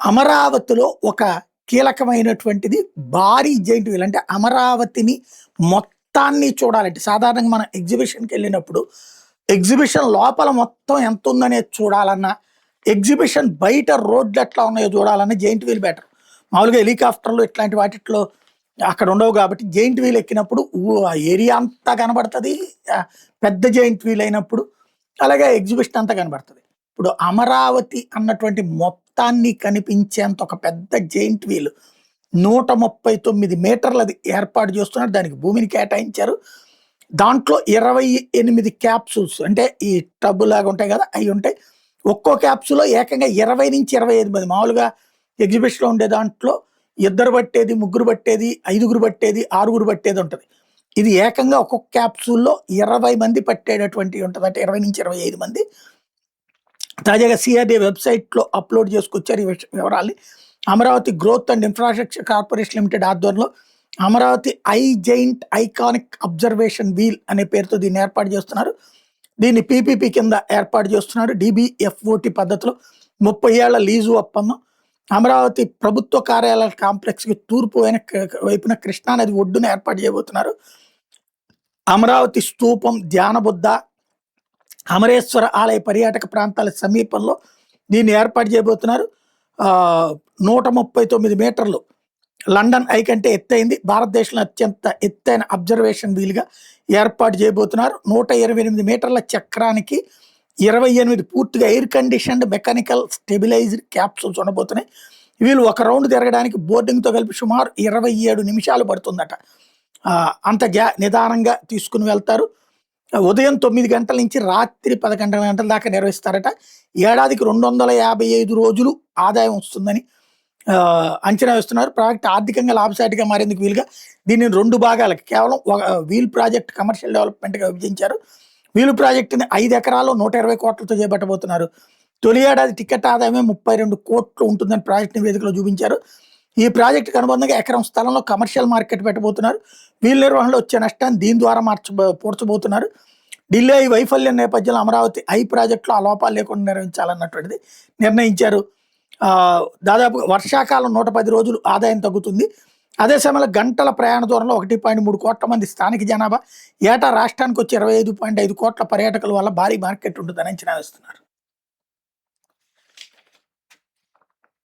అమరావతిలో ఒక కీలకమైనటువంటిది భారీ జెయింట్ వీల్. అంటే అమరావతిని మొత్తాన్ని చూడాలంటే సాధారణంగా మనం ఎగ్జిబిషన్‌కెళ్ళినప్పుడు ఎగ్జిబిషన్ లోపల మొత్తం ఎంతుందనేది చూడాలన్నా, ఎగ్జిబిషన్ బయట రోడ్లు ఎట్లా ఉన్నాయో చూడాలన్నా జెయింట్ వీల్ బెటర్. మామూలుగా హెలికాప్టర్‌లు ఇట్లాంటి వాటిట్లో అక్కడ ఉండవు కాబట్టి జెయింట్ వీల్ ఎక్కినప్పుడు ఆ ఏరియా అంతా కనబడతది. పెద్ద జెయింట్ వీల్ అయినప్పుడు అలాగే ఎగ్జిబిషన్ అంతా కనబడతది. ఇప్పుడు అమరావతి అన్నటువంటి మొత్తాన్ని కనిపించేంత ఒక పెద్ద జెయింట్ వీల్ 139 మీటర్లది ఏర్పాటు చేస్తున్నారు. దానికి భూమిని కేటాయించారు. దాంట్లో 28 క్యాప్సూల్స్ అంటే ఈ టబ్బులాగా ఉంటాయి కదా! అయి ఉంటాయి. ఒక్కో క్యాప్సూల్‌లో ఏకంగా 20-25 మంది మామూలుగా ఎగ్జిబిషన్‌లో ఉండే దాంట్లో ఇద్దరు పట్టేది, ముగ్గురు పట్టేది, ఐదుగురు పట్టేది, ఆరుగురు పట్టేది ఉంటది. ఇది ఏకంగా ఒక్కొక్క క్యాప్సూల్‌లో 20 మంది పట్టేటటువంటివి ఉంటది. అంటే 20-25 మంది. తాజాగా సిఆర్‌డీఏ వెబ్‌సైట్‌లో అప్‌లోడ్ చేసుకొచ్చారు ఈ వివరాల్ని. Amaravati growth and infrastructure corporation limited ఆధ్వర్యంలో Amaravati giant iconic observation wheel అనే పేరుతో దీన్ని ఏర్పాటు చేస్తున్నారు. దీన్ని పీపీపీ కింద ఏర్పాటు చేస్తున్నారు. డీబీఎఫ్ఓటీ పద్ధతిలో 30 ఏళ్ల లీజు ఒప్పందం. అమరావతి ప్రభుత్వ కార్యాలయాల కాంప్లెక్స్‌కి తూర్పు వైపున కృష్ణానది ఒడ్డున ఏర్పాటు చేయబోతున్నారు. అమరావతి స్తూపం, ధ్యాన బుద్ధ, అమరేశ్వర ఆలయ పర్యాటక ప్రాంతాల సమీపంలో దీన్ని ఏర్పాటు చేయబోతున్నారు. 139 మీటర్లు లండన్ ఐ కంటే ఎత్తైంది. భారతదేశంలో అత్యంత ఎత్తైన అబ్జర్వేషన్ వీల్‌గా ఏర్పాటు చేయబోతున్నారు. 128 మీటర్ల చక్రానికి 28 పూర్తిగా air conditioned mechanical stabilised capsules ఉండబోతున్నాయి. వీళ్ళు ఒక రౌండ్ తిరగడానికి బోర్డింగ్‌తో కలిపి సుమారు 27 నిమిషాలు పడుతుందట. అంత నిదానంగా తీసుకుని వెళ్తారు. ఉదయం 9 గంటల నుంచి రాత్రి 11 గంటల దాకా నిర్వహిస్తారట. ఏడాదికి 255 రోజులు ఆదాయం వస్తుందని అంచనా వేస్తున్నారు. ప్రాజెక్ట్ ఆర్థికంగా లాభసాటిగా మారేందుకు వీలుగా దీన్ని 2 భాగాలకి కేవలం వీల్ ప్రాజెక్ట్ కమర్షియల్ డెవలప్‌మెంట్‌గా విభజించారు. వీలు ప్రాజెక్టుని 5 ఎకరాల్లో 120 కోట్లతో చేపట్టబోతున్నారు. తొలి ఏడాది టికెట్ ఆదాయమే 32 కోట్లు ఉంటుందని ప్రాజెక్ట్ నివేదికలో చూపించారు. ఈ ప్రాజెక్టుకు అనుబంధంగా ఎకరం స్థలంలో కమర్షియల్ మార్కెట్ పెట్టబోతున్నారు. వీల్ నిర్వహణలో వచ్చే నష్టాన్ని దీని ద్వారా పూడ్చబోతున్నారు. ఢిల్లీ వైఫల్యం నేపథ్యంలో అమరావతి ప్రాజెక్టులో ఆ లోపాలు లేకుండా నిర్వహించాలన్నటువంటిది నిర్ణయించారు. దాదాపు వర్షాకాలం 110 రోజులు ఆదాయం తగ్గుతుంది. అదే సమయంలో గంటల ప్రయాణ దూరంలో 1.3 కోట్ల మంది స్థానిక జనాభా, ఏటా రాష్ట్రానికి వచ్చే 25.5 కోట్ల పర్యాటకుల వల్ల భారీ మార్కెట్ ఉంటుందని అంచనా వేస్తున్నారు.